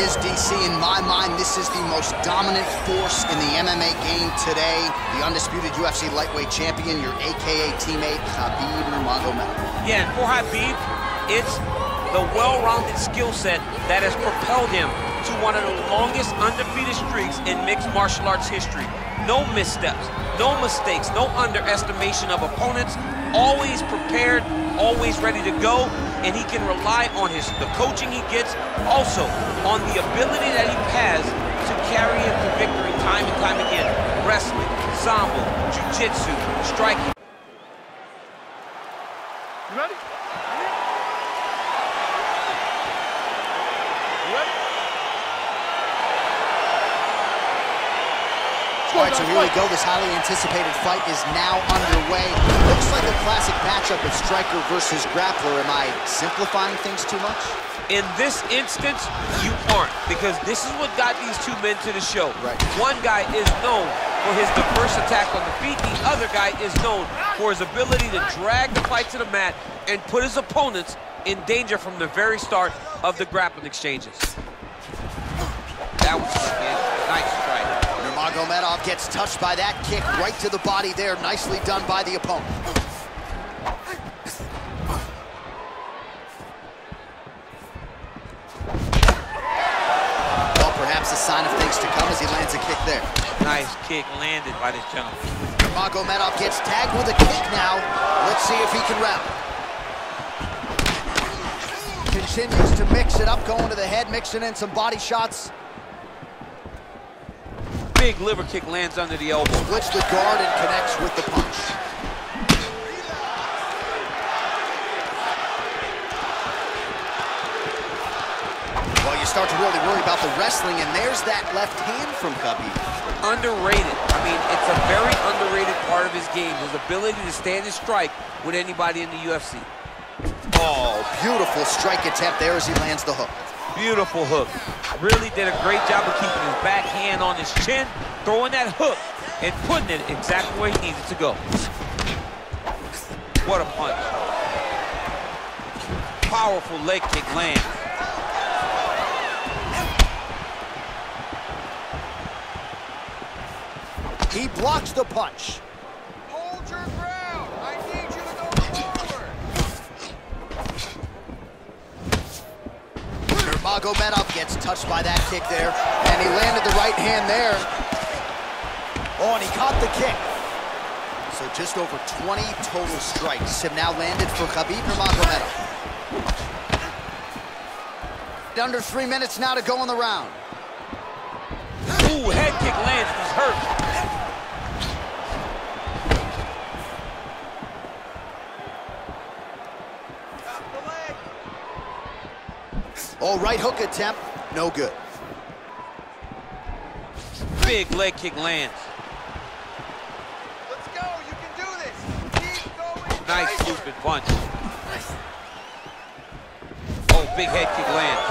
is, DC. In my mind, this is the most dominant force in the MMA game today. The undisputed UFC Lightweight Champion, your AKA teammate, Khabib Nurmagomedov. Yeah, and for Khabib, it's the well-rounded skill set that has propelled him to one of the longest undefeated streaks in mixed martial arts history. No missteps, no mistakes, no underestimation of opponents, always prepared, always ready to go, and he can rely on the coaching he gets, also on the ability that he has to carry him to victory time and time again. Wrestling, sambo, jiu-jitsu, striking. You ready? All right, so here we go. This highly anticipated fight is now underway. Looks like a classic matchup of striker versus grappler. Am I simplifying things too much? In this instance, you aren't, because this is what got these two men to the show. Right. One guy is known for his diverse attack on the feet. The other guy is known for his ability to drag the fight to the mat and put his opponents in danger from the very start of the grappling exchanges. That was a nice strike. Nurmagomedov gets touched by that kick right to the body there. Nicely done by the opponent. Well, perhaps a sign of things to come as he lands a kick there. Nice kick landed by this gentleman. Nurmagomedov gets tagged with a kick now. Let's see if he can rally. Continues to mix it up, going to the head, mixing in some body shots. Big liver kick lands under the elbow. Splits the guard and connects with the punch. Well, you start to really worry about the wrestling, and there's that left hand from Khabib. Underrated. I mean, it's a very underrated part of his game, his ability to stand and strike with anybody in the UFC. Oh, beautiful strike attempt there as he lands the hook. Beautiful hook. Really did a great job of keeping his back hand on his chin, throwing that hook, and putting it exactly where he needed to go. What a punch. Powerful leg kick lands. He blocks the punch. Hold your ground. I need you to go forward. Nurmagomedov gets touched by that kick there, and he landed the right hand there. Oh, and he caught the kick. So just over 20 total strikes have now landed for Khabib Nurmagomedov. Under 3 minutes now to go in the round. Ooh, head kick lands, he's hurt. Oh, right hook attempt, no good. Big leg kick lands. Let's go, you can do this. Keep going. Nice looping punch. Oh, big head kick lands.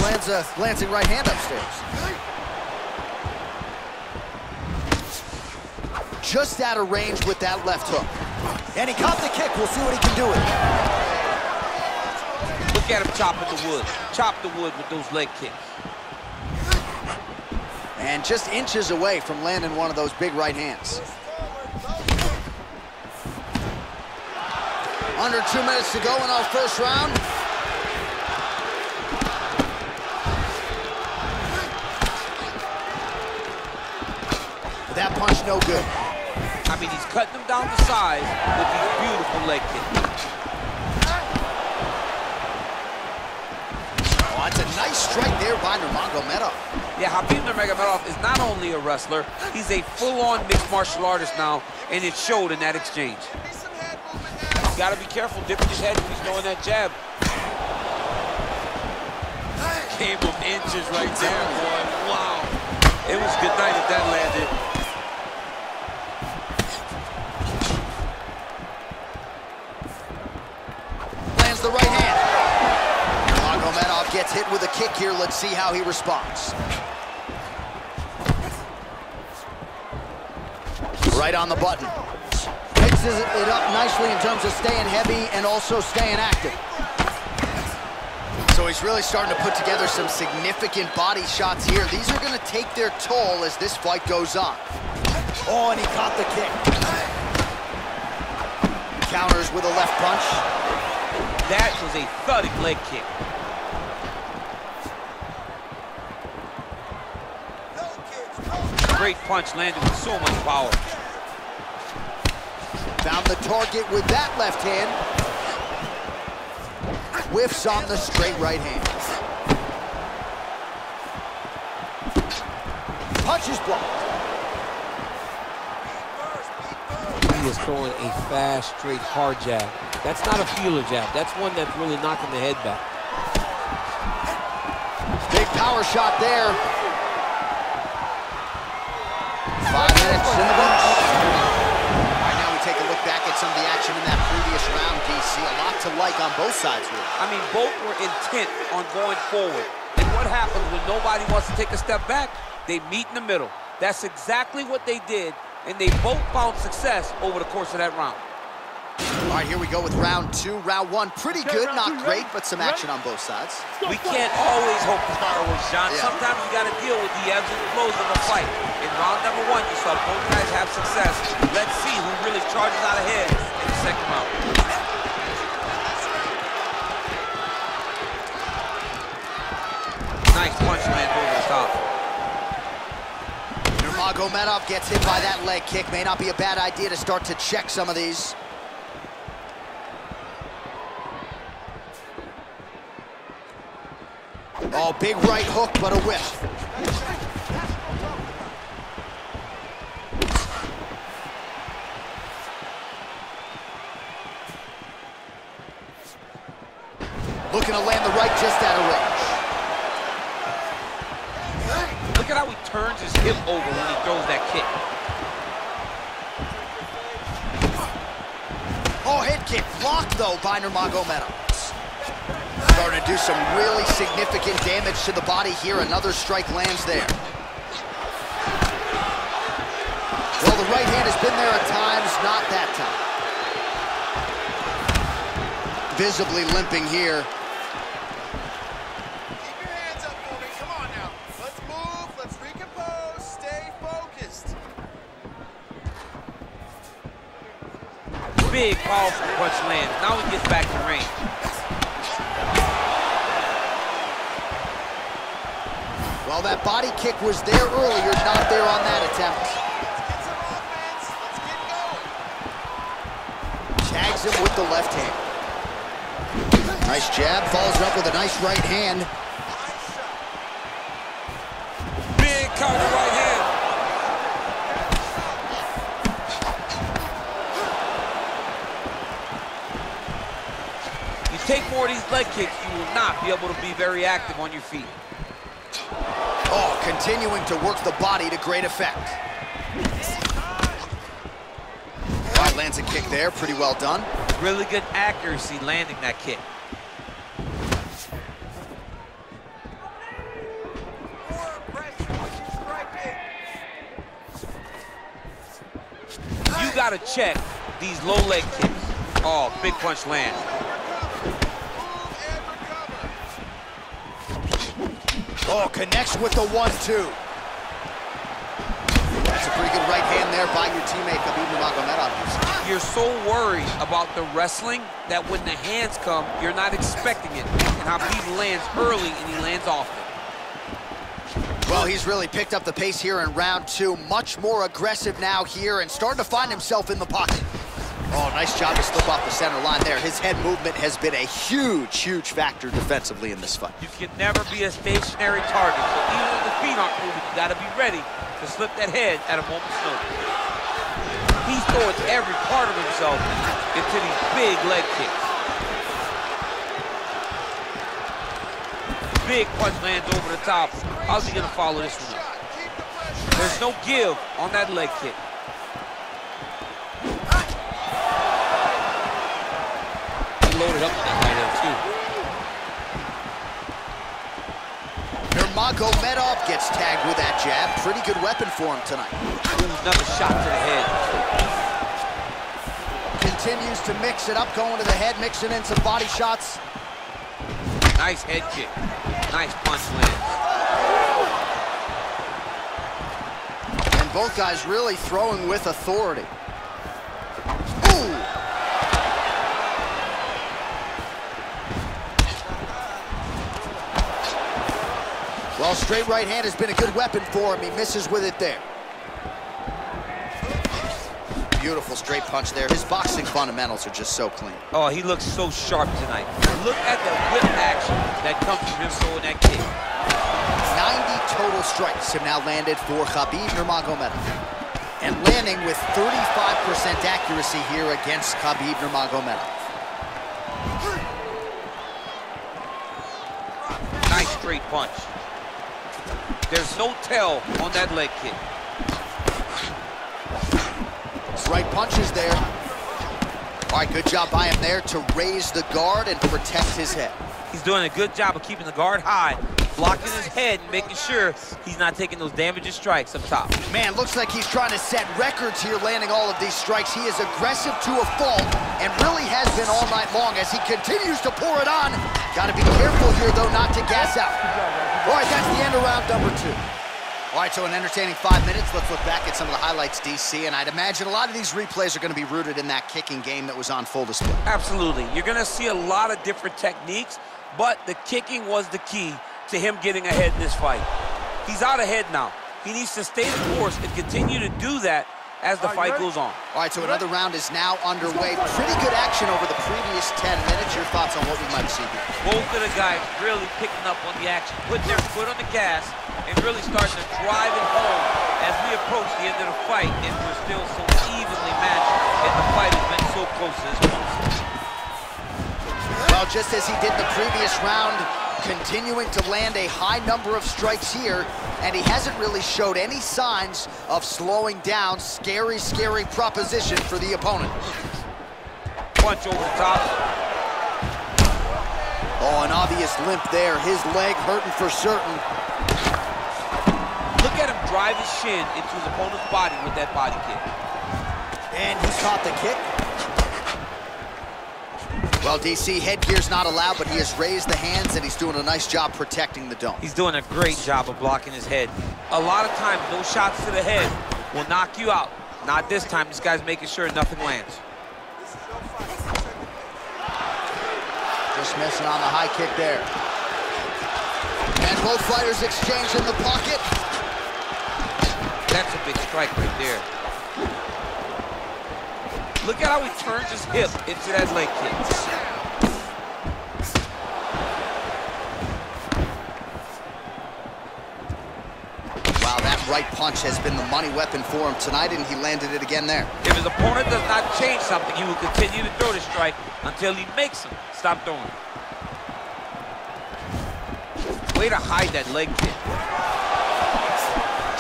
Lands a glancing right hand upstairs. Just out of range with that left hook. And he caught the kick. We'll see what he can do with it. Look at him chopping the wood. Chop the wood with those leg kicks. And just inches away from landing one of those big right hands. Under 2 minutes to go in our first round. That punch no good. I mean, he's cutting them down the sides with these beautiful leg kicks. Oh, that's a nice strike there by Nurmagomedov. Yeah, Khabib Nurmagomedov is not only a wrestler, he's a full-on mixed martial artist now, and it showed in that exchange. You gotta be careful dipping his head if he's throwing that jab. Came from inches right there, boy. Wow. It was good night if that landed. Lands the right hand. Nurmagomedov gets hit with a kick here. Let's see how he responds. Right on the button. Mixes it up nicely in terms of staying heavy and also staying active. So So he's really starting to put together some significant body shots here. These are going to take their toll as this fight goes on. Oh, and he caught the kick. Counters with a left punch. That was a thudding leg kick. Great punch landed with so much power. Found the target with that left hand. Whiffs on the straight right hand. Punch is blocked. He is throwing a fast, straight, hard jab. That's not a feeler jab. That's one that's really knocking the head back. Big power shot there. 5 minutes in the books. All right, now we take a look back at some of the action in that previous round, DC. A lot to like on both sides here. I mean, both were intent on going forward. And what happens when nobody wants to take a step back? They meet in the middle. That's exactly what they did, and they both found success over the course of that round. All right, here we go with round 2. Round 1, pretty good, not great, but some action on both sides. We can't always hope for fireworks, John. Yeah. Sometimes you got to deal with the ebbs and flows of a fight. In round number 1, you saw both guys have success. Let's see who really charges out ahead in the second round. Nice punch lands over the top. Nurmagomedov gets hit by that leg kick. May not be a bad idea to start to check some of these. Oh, big right hook, but a whiff. Looking to land the right just out of range. Look at how he turns his hip over when he throws that kick. Oh, head kick blocked, though, by Nurmagomedov. Starting to do some really significant damage to the body here. Another strike lands there. Well, the right hand has been there at times, not that time. Visibly limping here. Keep your hands up for me. Come on now. Let's move. Let's recompose. Stay focused. Big, powerful punch lands. Now he gets back to range. Well, that body kick was there earlier, not there on that attempt. Let's get some offense. Let's get going. Tags him with the left hand. Nice jab, follows up with a nice right hand. Big counter right hand. You take more of these leg kicks, you will not be able to be very active on your feet. Oh, continuing to work the body to great effect. All right, lands a kick there, pretty well done. Really good accuracy landing that kick. You gotta check these low leg kicks. Oh, big punch land. Oh, connects with the 1-2. That's a pretty good right hand there by your teammate, Khabib Nurmagomedov. You're so worried about the wrestling that when the hands come, you're not expecting it. And Khabib lands early and he lands often. Well, he's really picked up the pace here in round 2. Much more aggressive now here and starting to find himself in the pocket. Oh, nice job to slip off the center line there. His head movement has been a huge, huge factor defensively in this fight. You can never be a stationary target. So even if the feet aren't moving, you gotta be ready to slip that head at a moment's notice. He's throwing every part of himself into these big leg kicks. Big punch lands over the top. How's he gonna follow this one up? There's no give on that leg kick. Loaded up on that right hand, too. Nurmagomedov gets tagged with that jab. Pretty good weapon for him tonight. Another shot to the head. Continues to mix it up, going to the head, mixing in some body shots. Nice head kick. Nice punch lands. And both guys really throwing with authority. Ooh! Well, straight right hand has been a good weapon for him. He misses with it there. Beautiful straight punch there. His boxing fundamentals are just so clean. Oh, he looks so sharp tonight. Look at the whip action that comes from him throwing that kick. 90 total strikes have now landed for Khabib Nurmagomedov. And landing with 35% accuracy here against Khabib Nurmagomedov. Nice straight punch. There's no tell on that leg kick. Right punches there. All right, good job by him there to raise the guard and protect his head. He's doing a good job of keeping the guard high, blocking his head, and making sure he's not taking those damaging strikes up top. Man, looks like he's trying to set records here, landing all of these strikes. He is aggressive to a fault and really has been all night long as he continues to pour it on. Got to be careful here, though, not to gas out. All right, that's the end of round number 2. All right, so an entertaining 5 minutes. Let's look back at some of the highlights, DC, and I'd imagine a lot of these replays are going to be rooted in that kicking game that was on full display. Absolutely. You're going to see a lot of different techniques, but the kicking was the key to him getting ahead in this fight. He's out ahead now. He needs to stay the course and continue to do that as the fight goes on. All right, so another round is now underway. Pretty good action over the previous 10 minutes. Your thoughts on what we might see here? Both of the guys really picking up on the action, putting their foot on the gas, and really starting to drive it home as we approach the end of the fight, and we're still so evenly matched, and the fight has been so close to this point. Well, just as he did the previous round, continuing to land a high number of strikes here, and he hasn't really showed any signs of slowing down. Scary, scary proposition for the opponent. Punch over the top. Oh, an obvious limp there. His leg hurting for certain. Look at him drive his shin into his opponent's body with that body kick. And he caught the kick. Well, DC, headgear's not allowed, but he has raised the hands, and he's doing a nice job protecting the dome. He's doing a great job of blocking his head. A lot of times, those shots to the head will knock you out. Not this time. This guy's making sure nothing lands. Just missing on the high kick there. And both fighters exchange in the pocket. That's a big strike right there. Look at how he turns his hip into that leg kick. Wow, that right punch has been the money weapon for him tonight, and he landed it again there. If his opponent does not change something, he will continue to throw the strike until he makes him stop throwing. Way to hide that leg kick.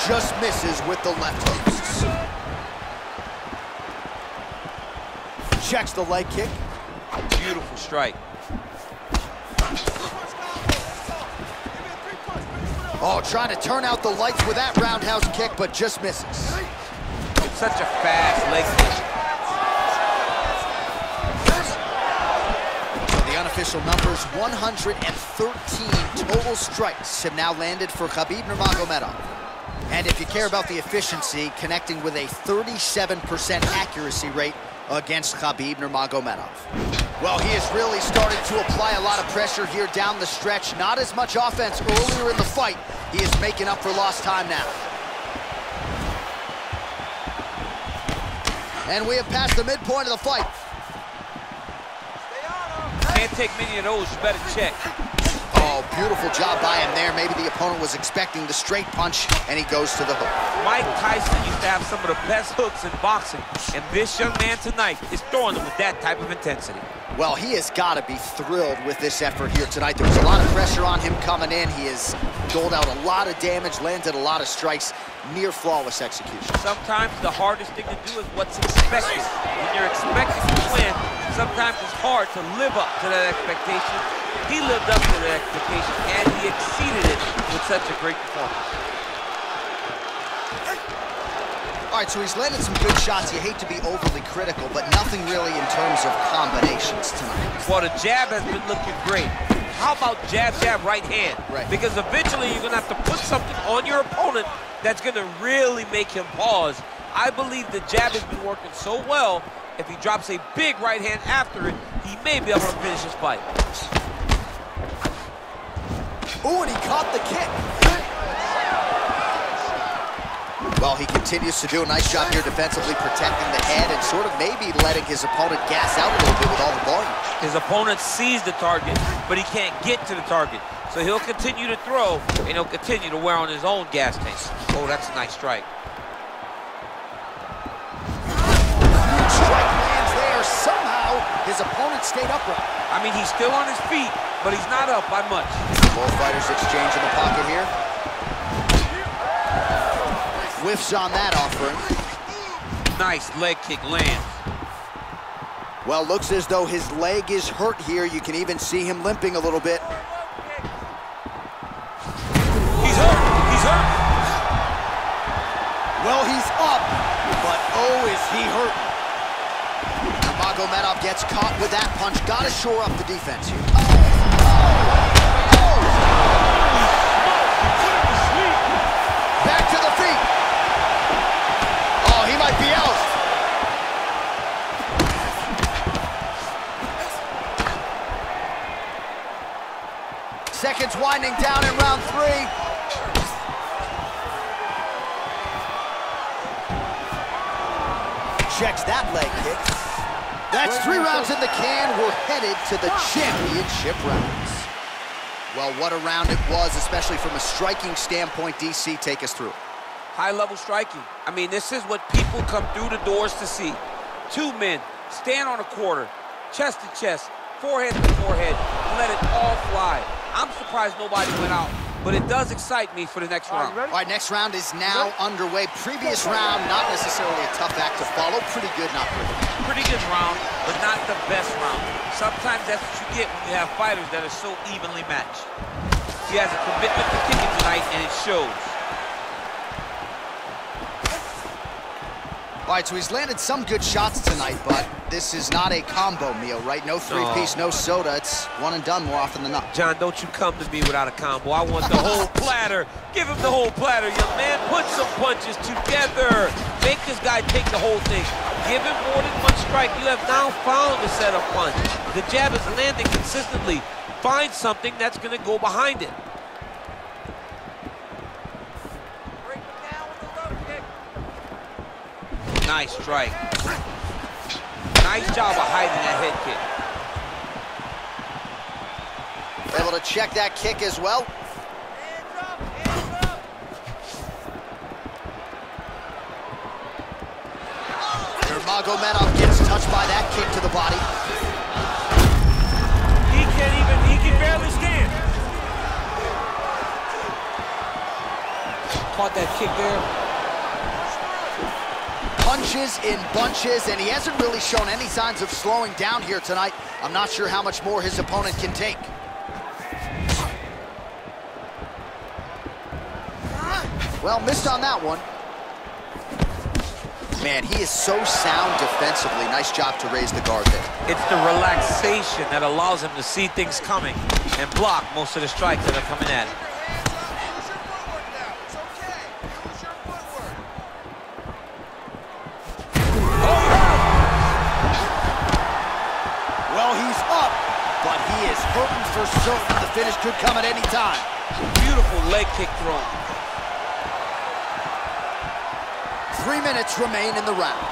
Just misses with the left hooks. Checks the leg kick. Beautiful strike. Oh, trying to turn out the lights with that roundhouse kick, but just misses. It's such a fast leg kick. So the unofficial numbers, 113 total strikes have now landed for Khabib Nurmagomedov. And if you care about the efficiency, connecting with a 37% accuracy rate against Khabib Nurmagomedov. Well, he has really started to apply a lot of pressure here down the stretch. Not as much offense earlier in the fight. He is making up for lost time now. And we have passed the midpoint of the fight. Can't take many of those, you better check. Oh, beautiful job by him there. Maybe the opponent was expecting the straight punch, and he goes to the hook. Mike Tyson used to have some of the best hooks in boxing, and this young man tonight is throwing them with that type of intensity. Well, he has got to be thrilled with this effort here tonight. There was a lot of pressure on him coming in. He has doled out a lot of damage, landed a lot of strikes, near flawless execution. Sometimes the hardest thing to do is what's expected. When you're expected to win, sometimes it's hard to live up to that expectation. He lived up to that expectation, and he exceeded it with such a great performance. All right, so he's landed some good shots. You hate to be overly critical, but nothing really in terms of combinations tonight. Well, the jab has been looking great. How about jab, jab, right hand? Right. Because eventually you're going to have to put something on your opponent that's going to really make him pause. I believe the jab has been working so well, if he drops a big right hand after it, he may be able to finish his fight. Ooh, and he caught the kick. Well, he continues to do a nice job here defensively, protecting the head and sort of maybe letting his opponent gas out a little bit with all the volume. His opponent sees the target, but he can't get to the target. So he'll continue to throw, and he'll continue to wear on his own gas tank. Oh, that's a nice strike. Strike lands there. Somehow, his opponent stayed upright. I mean, he's still on his feet, but he's not up by much. Both fighters exchange in the pocket here. Whiffs on that offering. Nice leg kick lands. Well, looks as though his leg is hurt here. You can even see him limping a little bit. He's hurt. He's hurt. Well, he's up, but oh, is he hurt. Nurmagomedov gets caught with that punch. Got to shore up the defense here. Back to the feet. Oh, he might be out. Seconds winding down in round 3. Checks that leg kick. That's 3 rounds in the can. We're headed to the championship rounds. Well, what a round it was, especially from a striking standpoint. DC, take us through. High-level striking. I mean, this is what people come through the doors to see. 2 men stand on a quarter, chest to chest, forehead to forehead, and let it all fly. I'm surprised nobody went out, but it does excite me for the next round. All right, next round is now underway. Previous round, not necessarily a tough act to follow. Pretty good, not pretty. Pretty good round, but not the best round. Sometimes that's what you get when you have fighters that are so evenly matched. He has a commitment to kicking tonight, and it shows. All right, so he's landed some good shots tonight, but this is not a combo meal, right? No 3-piece, no soda. It's one and done more often than not. John, don't you come to me without a combo. I want the whole platter. Give him the whole platter, young man. Put some punches together. Make this guy take the whole thing. Give him more than one strike. You have now found the setup punch. The jab is landing consistently. Find something that's going to go behind it. Nice strike. Nice job of hiding that head kick. Able to check that kick as well. Nurmagomedov gets touched by that kick to the body. He can barely stand. Caught that kick there. Punches in bunches, and he hasn't really shown any signs of slowing down here tonight. I'm not sure how much more his opponent can take. Well, missed on that one. Man, he is so sound defensively. Nice job to raise the guard there. It's the relaxation that allows him to see things coming and block most of the strikes that are coming at him. Well, he's up, but he is hurting for certain. The finish could come at any time. Beautiful leg kick throw. 3 minutes remain in the round.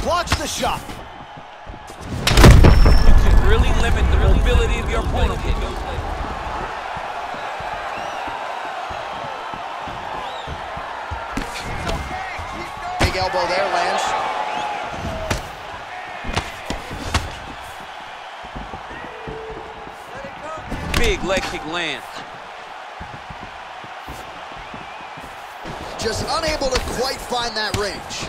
Blocks the shot. You can really limit the mobility of your opponent. Big elbow there, lands. Big leg kick lands. Just unable to quite find that range.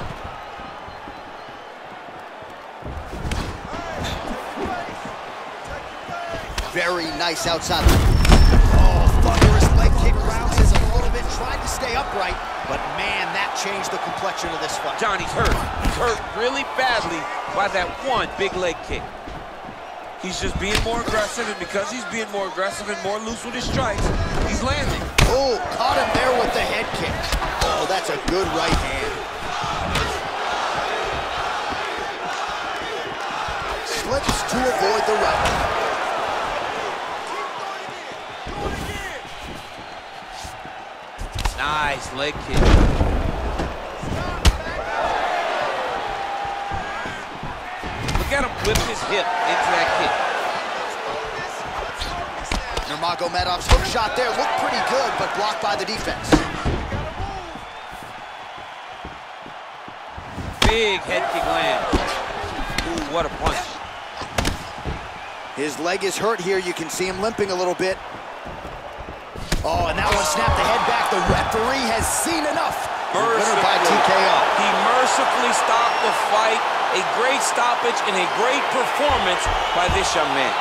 Very nice outside. Oh, thunderous leg kick, bounces a little bit, tried to stay upright. But man, that changed the complexion of this fight. Johnny's hurt. He's hurt really badly by that one big leg kick. He's just being more aggressive, and because he's being more aggressive and more loose with his strikes, he's landing. Oh, caught him there with the head kick. Oh, that's a good right hand. Slips to avoid the right. Nice leg kick. Look at him whip his hip into that kick. Nurmagomedov's hook shot there looked pretty good, but blocked by the defense. Big head kick lands. Ooh, what a punch. His leg is hurt here. You can see him limping a little bit. Oh, and that one snapped the head back. The referee has seen enough. Winner by TKO. He mercifully stopped the fight. A great stoppage and a great performance by this young man.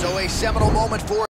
So a seminal moment for